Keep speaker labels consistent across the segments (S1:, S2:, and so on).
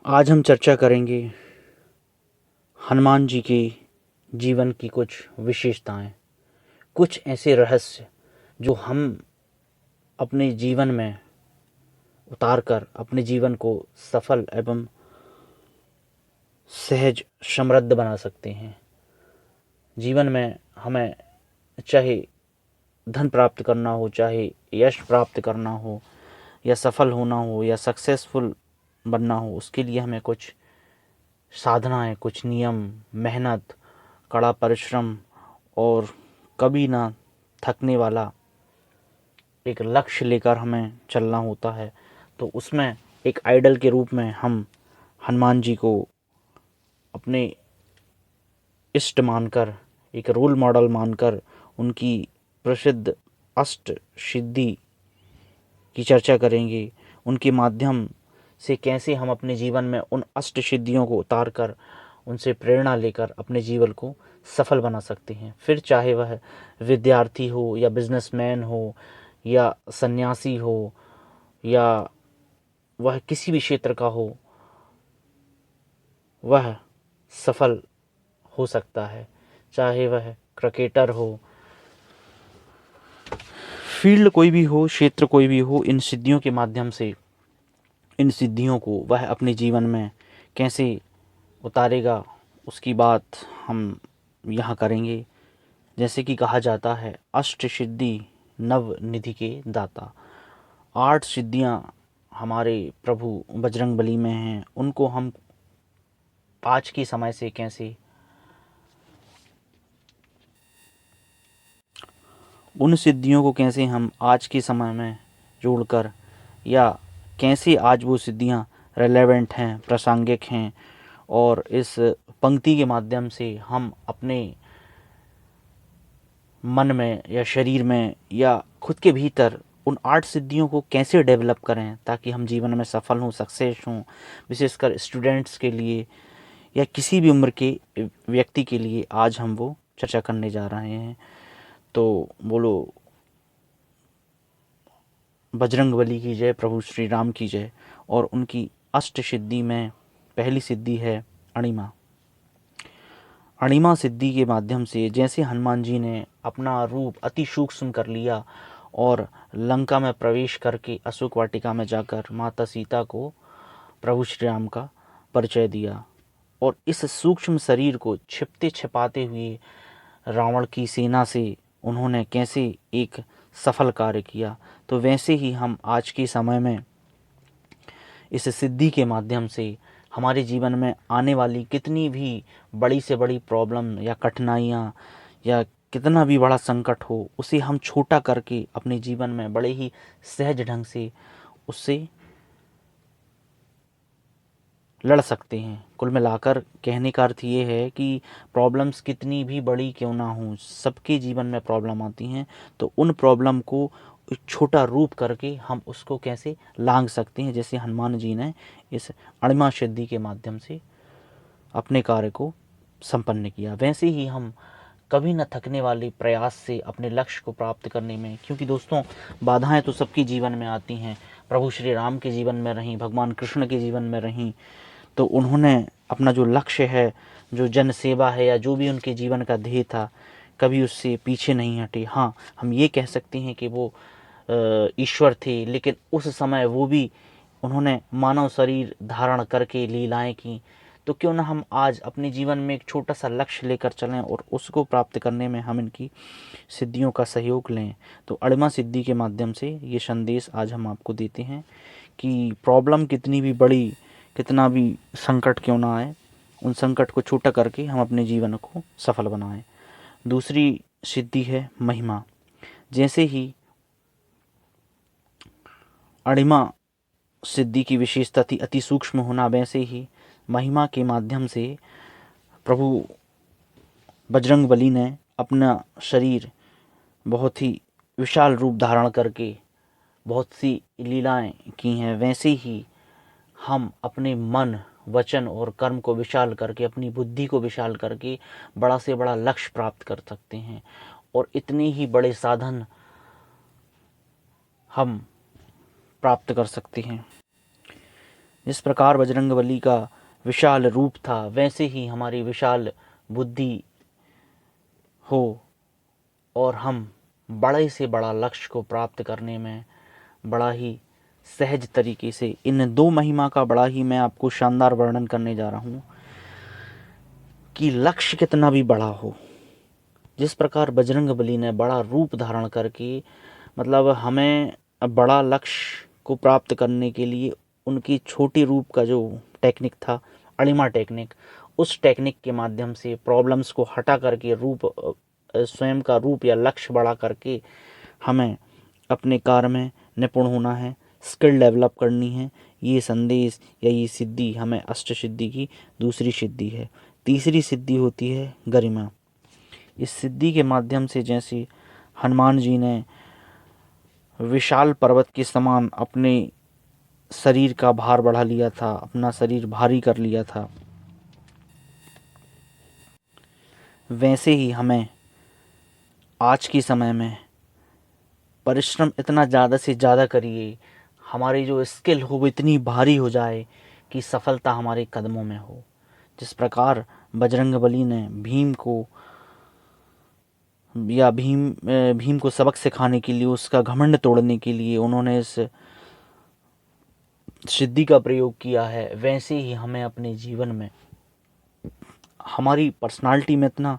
S1: आज हम चर्चा करेंगे हनुमान जी के जीवन की कुछ विशेषताएं, कुछ ऐसे रहस्य जो हम अपने जीवन में उतारकर अपने जीवन को सफल एवं सहज समृद्ध बना सकते हैं। जीवन में हमें चाहे धन प्राप्त करना हो, चाहे यश प्राप्त करना हो, या सफल होना हो, या सक्सेसफुल बनना हो, उसके लिए हमें कुछ साधनाएं, कुछ नियम, मेहनत, कड़ा परिश्रम और कभी ना थकने वाला एक लक्ष्य लेकर हमें चलना होता है। तो उसमें एक आइडल के रूप में हम हनुमान जी को अपने इष्ट मानकर, एक रोल मॉडल मानकर उनकी प्रसिद्ध अष्ट सिद्धि की चर्चा करेंगे। उनके माध्यम से कैसे हम अपने जीवन में उन अष्ट सिद्धियों को उतार कर, उनसे प्रेरणा लेकर अपने जीवन को सफल बना सकते हैं। फिर चाहे वह विद्यार्थी हो, या बिजनेसमैन हो, या सन्यासी हो, या वह किसी भी क्षेत्र का हो, वह सफल हो सकता है। चाहे वह क्रिकेटर हो, फील्ड कोई भी हो, क्षेत्र कोई भी हो, इन सिद्धियों के माध्यम से, इन सिद्धियों को वह अपने जीवन में कैसे उतारेगा, उसकी बात हम यहाँ करेंगे। जैसे कि कहा जाता है, अष्ट सिद्धि नव निधि के दाता। 8 सिद्धियाँ हमारे प्रभु बजरंगबली में हैं। उनको हम आज के समय से कैसे, उन सिद्धियों को कैसे हम आज के समय में जोड़कर, या कैसे आज वो सिद्धियाँ रेलेवेंट हैं, प्रासंगिक हैं, और इस पंक्ति के माध्यम से हम अपने मन में या शरीर में या खुद के भीतर उन 8 सिद्धियों को कैसे डेवलप करें ताकि हम जीवन में सफल हों, सक्सेस हों। विशेषकर स्टूडेंट्स के लिए या किसी भी उम्र के व्यक्ति के लिए आज हम वो चर्चा करने जा रहे हैं। तो बोलो बजरंगबली की जय, प्रभु श्री राम की जय। और उनकी अष्ट सिद्धि में पहली सिद्धि है अणिमा। अणिमा सिद्धि के माध्यम से जैसे हनुमान जी ने अपना रूप अति सूक्ष्म कर लिया और लंका में प्रवेश करके अशोक वाटिका में जाकर माता सीता को प्रभु श्री राम का परिचय दिया, और इस सूक्ष्म शरीर को छिपते छिपाते हुए रावण की सेना से उन्होंने कैसे एक सफल कार्य किया, तो वैसे ही हम आज के समय में इस सिद्धि के माध्यम से हमारे जीवन में आने वाली कितनी भी बड़ी से बड़ी प्रॉब्लम या कठिनाइयाँ या कितना भी बड़ा संकट हो, उसे हम छोटा करके अपने जीवन में बड़े ही सहज ढंग से उससे लड़ सकते हैं। कुल मिलाकर कहने का अर्थ ये है कि प्रॉब्लम्स कितनी भी बड़ी क्यों ना हो, सबके जीवन में प्रॉब्लम आती हैं, तो उन प्रॉब्लम को एक छोटा रूप करके हम उसको कैसे लांघ सकते हैं, जैसे हनुमान जी ने इस अणिमा सिद्धि के माध्यम से अपने कार्य को संपन्न किया। वैसे ही हम कभी न थकने वाले प्रयास से अपने लक्ष्य को प्राप्त करने में, क्योंकि दोस्तों बाधाएं तो सबके जीवन में आती हैं, प्रभु श्री राम के जीवन में रहीं, भगवान कृष्ण के जीवन में रहीं, तो उन्होंने अपना जो लक्ष्य है, जो जन सेवा है, या जो भी उनके जीवन का ध्येय था, कभी उससे पीछे नहीं हटे। हाँ, हम ये कह सकते हैं कि वो ईश्वर थे, लेकिन उस समय वो भी उन्होंने मानव शरीर धारण करके लीलाएं की। तो क्यों ना हम आज अपने जीवन में एक छोटा सा लक्ष्य लेकर चलें और उसको प्राप्त करने में हम इनकी सिद्धियों का सहयोग लें। तो अणिमा सिद्धि के माध्यम से ये संदेश आज हम आपको देते हैं कि प्रॉब्लम कितनी भी बड़ी, कितना भी संकट क्यों ना आए, उन संकट को छोटा करके हम अपने जीवन को सफल बनाएं। दूसरी सिद्धि है महिमा। जैसे ही अणिमा सिद्धि की विशेषता थी अति सूक्ष्म होना, वैसे ही महिमा के माध्यम से प्रभु बजरंगबली ने अपना शरीर बहुत ही विशाल रूप धारण करके बहुत सी लीलाएं की हैं। वैसे ही हम अपने मन, वचन और कर्म को विशाल करके, अपनी बुद्धि को विशाल करके बड़ा से बड़ा लक्ष्य प्राप्त कर सकते हैं, और इतने ही बड़े साधन हम प्राप्त कर सकते हैं। जिस प्रकार बजरंगबली का विशाल रूप था, वैसे ही हमारी विशाल बुद्धि हो और हम बड़े से बड़ा लक्ष्य को प्राप्त करने में बड़ा ही सहज तरीके से इन दो महिमा का बड़ा ही मैं आपको शानदार वर्णन करने जा रहा हूँ कि लक्ष्य कितना भी बड़ा हो, जिस प्रकार बजरंगबली ने बड़ा रूप धारण करके मतलब हमें बड़ा लक्ष्य को प्राप्त करने के लिए उनकी छोटी रूप का जो टेक्निक था, अणिमा टेक्निक, उस टेक्निक के माध्यम से प्रॉब्लम्स को हटा करके रूप स्वयं का रूप या लक्ष्य बड़ा करके हमें अपने कार्य में निपुण होना है, स्किल डेवलप करनी है। ये संदेश या ये सिद्धि हमें अष्ट सिद्धि की दूसरी सिद्धि है। तीसरी सिद्धि होती है गरिमा। इस सिद्धि के माध्यम से जैसे हनुमान जी ने विशाल पर्वत के समान अपने शरीर का भार बढ़ा लिया था, अपना शरीर भारी कर लिया था, वैसे ही हमें आज के समय में परिश्रम इतना ज़्यादा से ज़्यादा करिए, हमारी जो स्किल हो वो इतनी भारी हो जाए कि सफलता हमारे कदमों में हो। जिस प्रकार बजरंगबली ने भीम को सबक सिखाने के लिए, उसका घमंड तोड़ने के लिए उन्होंने इस सिद्धि का प्रयोग किया है, वैसे ही हमें अपने जीवन में हमारी पर्सनालिटी में इतना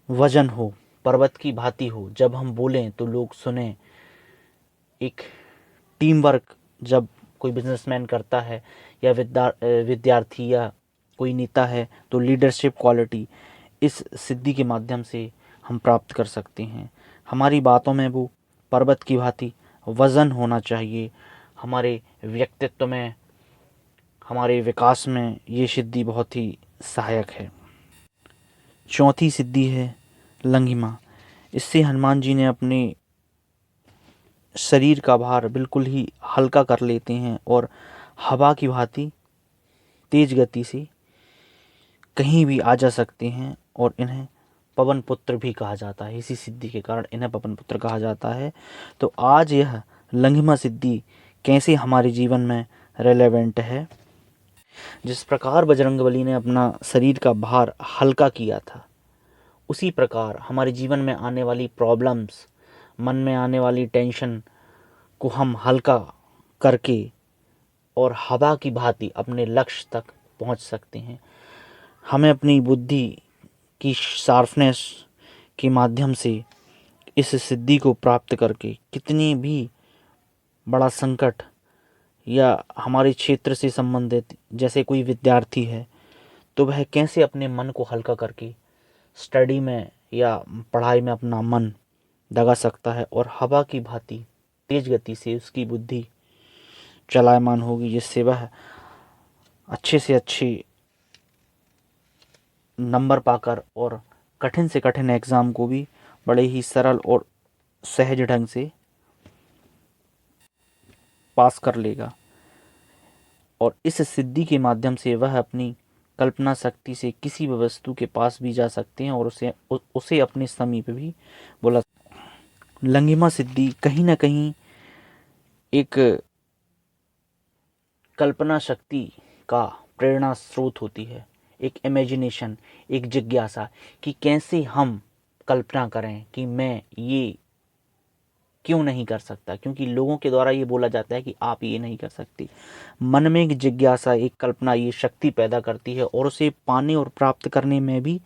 S1: वजन हो, पर्वत की भांति हो, जब हम बोलें तो लोग सुने। एक टीम वर्क जब कोई बिजनेसमैन करता है या विद्यार्थी या कोई नेता है, तो लीडरशिप क्वालिटी इस सिद्धि के माध्यम से हम प्राप्त कर सकते हैं। हमारी बातों में वो पर्वत की भांति वजन होना चाहिए। हमारे व्यक्तित्व में, हमारे विकास में ये सिद्धि बहुत ही सहायक है। चौथी सिद्धि है लंघिमा। इससे हनुमान जी ने अपने शरीर का भार बिल्कुल ही हल्का कर लेते हैं और हवा की भांति तेज गति से कहीं भी आ जा सकते हैं, और इन्हें पवन पुत्र भी कहा जाता है। इसी सिद्धि के कारण इन्हें पवन पुत्र कहा जाता है। तो आज यह लंघिमा सिद्धि कैसे हमारे जीवन में रेलेवेंट है, जिस प्रकार बजरंगबली ने अपना शरीर का भार हल्का किया था, उसी प्रकार हमारे जीवन में आने वाली प्रॉब्लम्स, मन में आने वाली टेंशन को हम हल्का करके और हवा की भांति अपने लक्ष्य तक पहुंच सकते हैं। हमें अपनी बुद्धि की शार्पनेस के माध्यम से इस सिद्धि को प्राप्त करके कितनी भी बड़ा संकट या हमारे क्षेत्र से संबंधित, जैसे कोई विद्यार्थी है तो वह कैसे अपने मन को हल्का करके स्टडी में या पढ़ाई में अपना मन लगा सकता है, और हवा की भांति तेज गति से उसकी बुद्धि चलायमान होगी, जिससे वह अच्छे से अच्छे नंबर पाकर और कठिन से कठिन एग्ज़ाम को भी बड़े ही सरल और सहज ढंग से पास कर लेगा। और इस सिद्धि के माध्यम से वह अपनी कल्पना शक्ति से किसी भी वस्तु के पास भी जा सकते हैं और उसे अपने समीप भी बुला। लंघिमा सिद्धि कहीं ना कहीं एक कल्पना शक्ति का प्रेरणा स्रोत होती है, एक इमेजिनेशन, एक जिज्ञासा कि कैसे हम कल्पना करें कि मैं ये क्यों नहीं कर सकता, क्योंकि लोगों के द्वारा ये बोला जाता है कि आप ये नहीं कर सकते। मन में एक जिज्ञासा, एक कल्पना ये शक्ति पैदा करती है और उसे पाने और प्राप्त करने में भी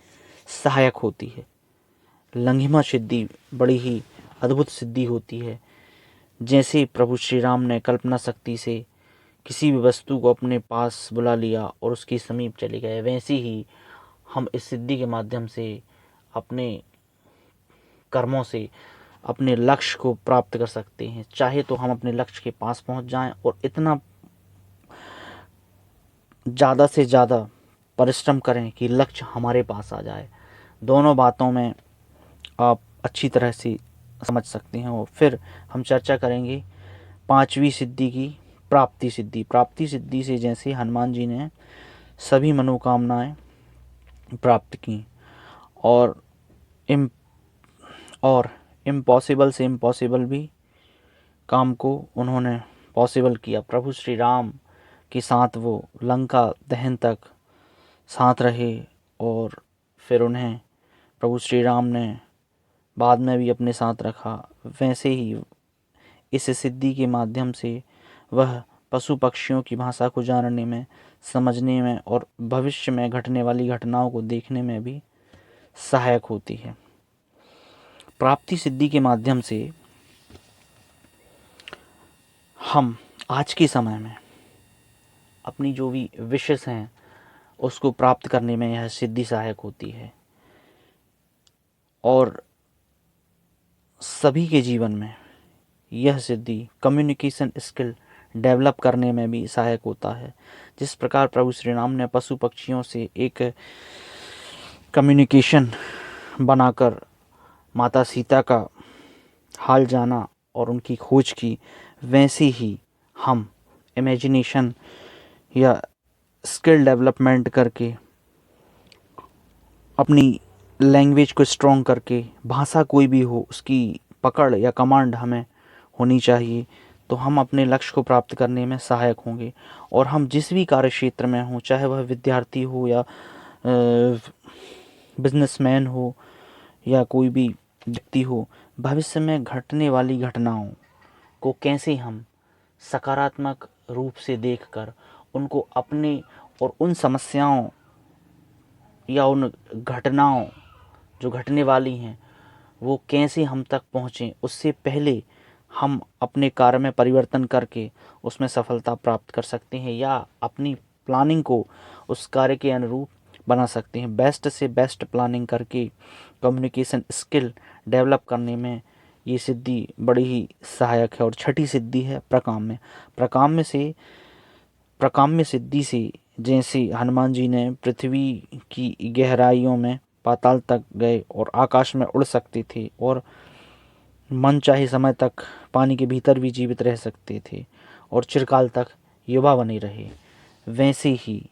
S1: सहायक होती है। लंघिमा सिद्धि बड़ी ही अद्भुत सिद्धि होती है। जैसे प्रभु श्री राम ने कल्पना शक्ति से किसी भी वस्तु को अपने पास बुला लिया और उसके समीप चले गए, वैसे ही हम इस सिद्धि के माध्यम से अपने कर्मों से अपने लक्ष्य को प्राप्त कर सकते हैं। चाहे तो हम अपने लक्ष्य के पास पहुंच जाएं और इतना ज़्यादा से ज़्यादा परिश्रम करें कि लक्ष्य हमारे पास आ जाए। दोनों बातों में आप अच्छी तरह से समझ सकते हैं। और फिर हम चर्चा करेंगे पांचवी सिद्धि की, प्राप्ति सिद्धि। प्राप्ति सिद्धि से जैसे हनुमान जी ने सभी मनोकामनाएं प्राप्त की और इम्पॉसिबल से इम्पॉसिबल भी काम को उन्होंने पॉसिबल किया। प्रभु श्री राम के साथ वो लंका दहन तक साथ रहे और फिर उन्हें प्रभु श्री राम ने बाद में भी अपने साथ रखा, वैसे ही इस सिद्धि के माध्यम से वह पशु पक्षियों की भाषा को जानने में, समझने में और भविष्य में घटने वाली घटनाओं को देखने में भी सहायक होती है। प्राप्ति सिद्धि के माध्यम से हम आज के समय में अपनी जो भी विशेष हैं उसको प्राप्त करने में यह सिद्धि सहायक होती है और सभी के जीवन में यह सिद्धि कम्युनिकेशन स्किल डेवलप करने में भी सहायक होता है। जिस प्रकार प्रभु श्री राम ने पशु पक्षियों से एक कम्युनिकेशन बनाकर माता सीता का हाल जाना और उनकी खोज की, वैसे ही हम इमेजिनेशन या स्किल डेवलपमेंट करके अपनी लैंग्वेज को स्ट्रॉन्ग करके, भाषा कोई भी हो उसकी पकड़ या कमांड हमें होनी चाहिए, तो हम अपने लक्ष्य को प्राप्त करने में सहायक होंगे। और हम जिस भी कार्य क्षेत्र में हों, चाहे वह विद्यार्थी हो या बिजनेसमैन हो या कोई भी व्यक्ति हो, भविष्य में घटने वाली घटनाओं को कैसे हम सकारात्मक रूप से देखकर उनको अपने और उन समस्याओं या उन घटनाओं जो घटने वाली हैं वो कैसे हम तक पहुँचें, उससे पहले हम अपने कार्य में परिवर्तन करके उसमें सफलता प्राप्त कर सकते हैं या अपनी प्लानिंग को उस कार्य के अनुरूप बना सकते हैं। बेस्ट से बेस्ट प्लानिंग करके कम्युनिकेशन स्किल डेवलप करने में ये सिद्धि बड़ी ही सहायक है। और छठी सिद्धि है प्रकाम्य। प्रकाम्य सिद्धि से जैसे हनुमान जी ने पृथ्वी की गहराइयों में पाताल तक गए और आकाश में उड़ सकते थे और मन चाहे समय तक पानी के भीतर भी जीवित रह सकते थे और चिरकाल तक युवा बने रहे, वैसे ही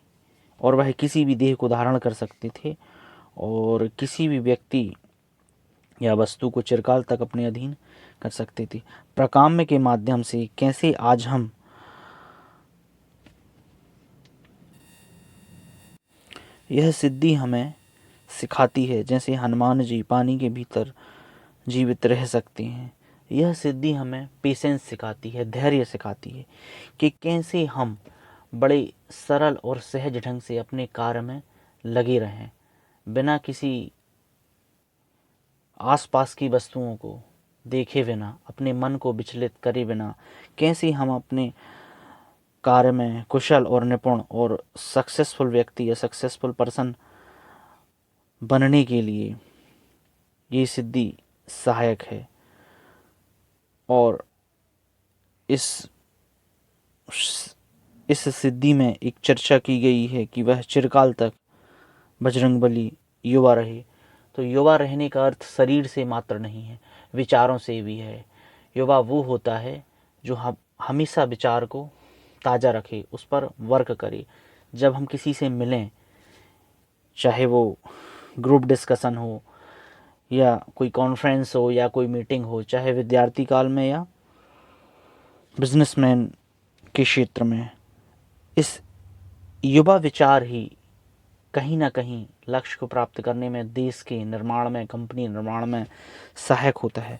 S1: और वह किसी भी देह को धारण कर सकते थे और किसी भी व्यक्ति या वस्तु को चिरकाल तक अपने अधीन कर सकते थे। प्रकाम्य के माध्यम से कैसे आज हम यह सिद्धि हमें सिखाती है, जैसे हनुमान जी पानी के भीतर जीवित रह सकते हैं। यह सिद्धि हमें पेशेंस सिखाती है, धैर्य सिखाती है कि कैसे हम बड़े सरल और सहज ढंग से अपने कार्य में लगे रहें, बिना किसी आसपास की वस्तुओं को देखे बिना, अपने मन को विचलित करे बिना कैसे हम अपने कार्य में कुशल और निपुण और सक्सेसफुल व्यक्ति या सक्सेसफुल पर्सन बनने के लिए ये सिद्धि सहायक है। और इस सिद्धि में एक चर्चा की गई है कि वह चिरकाल तक बजरंगबली युवा रहे। तो युवा रहने का अर्थ शरीर से मात्र नहीं है, विचारों से भी है। युवा वो होता है जो हम हमेशा विचार को ताज़ा रखे, उस पर वर्क करे। जब हम किसी से मिलें, चाहे वो ग्रुप डिस्कशन हो या कोई कॉन्फ्रेंस हो या कोई मीटिंग हो, चाहे विद्यार्थी काल में या बिजनेसमैन के क्षेत्र में, इस युवा विचार ही कहीं ना कहीं लक्ष्य को प्राप्त करने में, देश के निर्माण में, कंपनी निर्माण में सहायक होता है।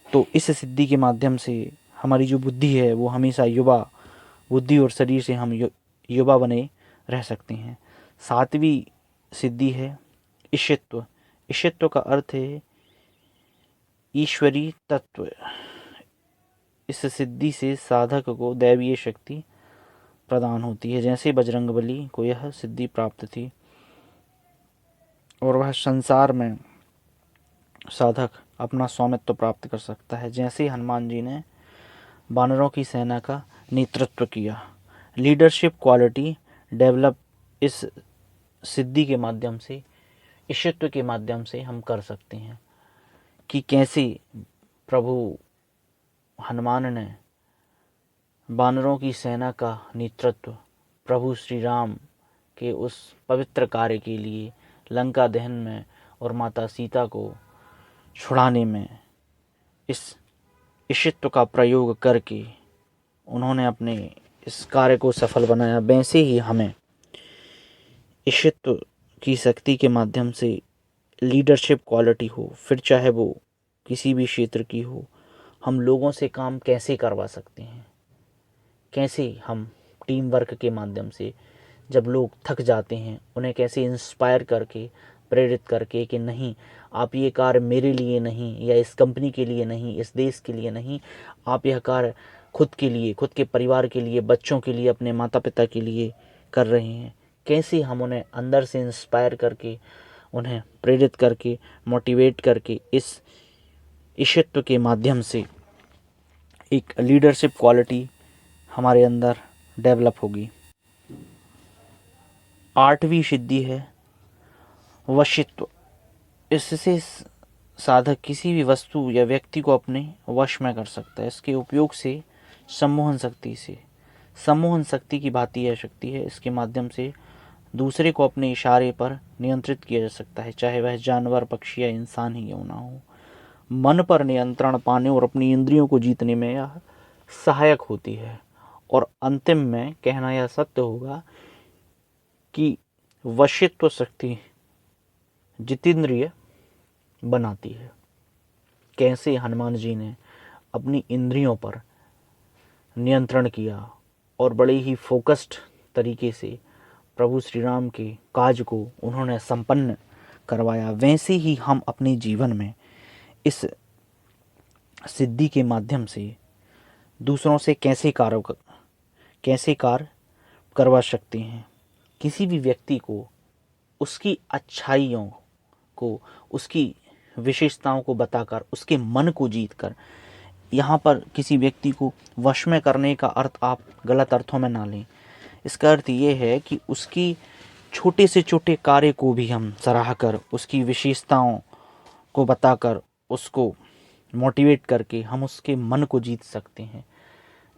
S1: तो इस सिद्धि के माध्यम से हमारी जो बुद्धि है वो हमेशा युवा बुद्धि और शरीर से हम युवा बने रह सकते हैं। सातवीं सिद्धि है ईशित्व। ईशित्व का अर्थ है ईश्वरी तत्व। इस सिद्धि से साधक को दैवीय शक्ति प्रदान होती है, जैसे बजरंगबली को यह सिद्धि प्राप्त थी और वह संसार में साधक अपना स्वामित्व प्राप्त कर सकता है। जैसे हनुमान जी ने वानरों की सेना का नेतृत्व किया। लीडरशिप क्वालिटी डेवलप इस सिद्धि के माध्यम से, ईशित्व के माध्यम से हम कर सकते हैं कि कैसे प्रभु हनुमान ने वानरों की सेना का नेतृत्व प्रभु श्री राम के उस पवित्र कार्य के लिए लंका दहन में और माता सीता को छुड़ाने में इस ईशित्व का प्रयोग करके उन्होंने अपने इस कार्य को सफल बनाया, वैसे ही हमें ईशित्व की शक्ति के माध्यम से लीडरशिप क्वालिटी हो, फिर चाहे वो किसी भी क्षेत्र की हो, हम लोगों से काम कैसे करवा सकते हैं, कैसे हम टीम वर्क के माध्यम से जब लोग थक जाते हैं उन्हें कैसे इंस्पायर करके, प्रेरित करके कि नहीं, आप ये कार्य मेरे लिए नहीं या इस कंपनी के लिए नहीं, इस देश के लिए नहीं, आप यह कार्य खुद के लिए, खुद के परिवार के लिए, बच्चों के लिए, अपने माता पिता के लिए कर रहे हैं। कैसे हम उन्हें अंदर से इंस्पायर करके, उन्हें प्रेरित करके, मोटिवेट करके इस ईशित्व के माध्यम से एक लीडरशिप क्वालिटी हमारे अंदर डेवलप होगी। 8वीं सिद्धि है वशित्व। इससे साधक किसी भी वस्तु या व्यक्ति को अपने वश में कर सकता है। इसके उपयोग से सम्मोहन शक्ति की भांति यह शक्ति है। इसके माध्यम से दूसरे को अपने इशारे पर नियंत्रित किया जा सकता है, चाहे वह जानवर, पक्षी या इंसान ही क्यों ना हो। मन पर नियंत्रण पाने और अपनी इंद्रियों को जीतने में यह सहायक होती है। और अंतिम में कहना यह सत्य होगा कि वशित्व शक्ति जितेंद्रिय बनाती है। कैसे हनुमान जी ने अपनी इंद्रियों पर नियंत्रण किया और बड़े ही फोकस्ड तरीके से प्रभु श्री राम के काज को उन्होंने संपन्न करवाया, वैसे ही हम अपने जीवन में इस सिद्धि के माध्यम से दूसरों से कैसे कार्य करवा सकते हैं। किसी भी व्यक्ति को उसकी अच्छाइयों को, उसकी विशेषताओं को बताकर, उसके मन को जीतकर, यहाँ पर किसी व्यक्ति को वश में करने का अर्थ आप गलत अर्थों में ना लें। इसका अर्थ ये है कि उसकी छोटे से छोटे कार्य को भी हम सराह कर, उसकी विशेषताओं को बताकर, उसको मोटिवेट करके हम उसके मन को जीत सकते हैं।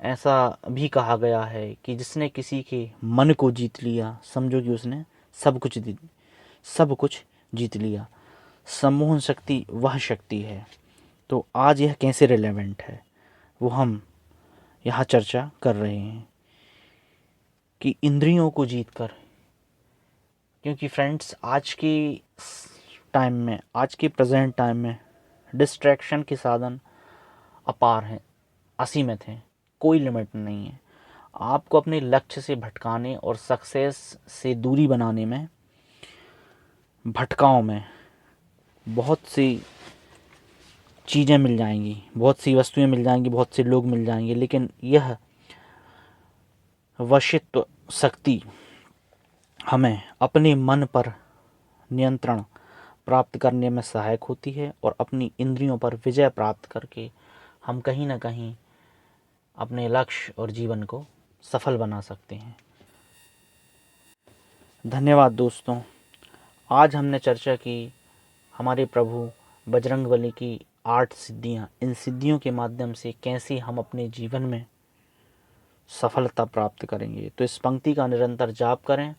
S1: ऐसा भी कहा गया है कि जिसने किसी के मन को जीत लिया, समझो कि उसने सब कुछ जीत लिया। सम्मोहन शक्ति वह शक्ति है। तो आज यह कैसे रिलेवेंट है वो हम यहाँ चर्चा कर रहे हैं कि इंद्रियों को जीतकर, क्योंकि फ्रेंड्स आज के प्रेजेंट टाइम में डिस्ट्रैक्शन के साधन अपार हैं, असीमित हैं, कोई लिमिट नहीं है। आपको अपने लक्ष्य से भटकाने और सक्सेस से दूरी बनाने में, भटकाओं में बहुत सी चीज़ें मिल जाएंगी, बहुत सी वस्तुएं मिल जाएंगी, बहुत से लोग मिल जाएंगे, लेकिन यह वशित्व शक्ति हमें अपने मन पर नियंत्रण प्राप्त करने में सहायक होती है और अपनी इंद्रियों पर विजय प्राप्त करके हम कहीं ना कहीं अपने लक्ष्य और जीवन को सफल बना सकते हैं। धन्यवाद दोस्तों। आज हमने चर्चा की हमारे प्रभु बजरंगबली की 8 सिद्धियाँ। इन सिद्धियों के माध्यम से कैसे हम अपने जीवन में सफलता प्राप्त करेंगे। तो इस पंक्ति का निरंतर जाप करें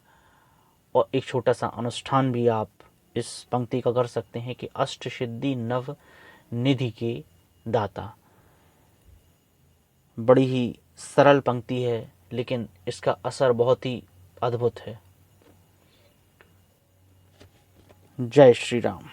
S1: और एक छोटा सा अनुष्ठान भी आप इस पंक्ति का कर सकते हैं कि अष्ट सिद्धि नव निधि के दाता। बड़ी ही सरल पंक्ति है, लेकिन इसका असर बहुत ही अद्भुत है। जय श्री राम।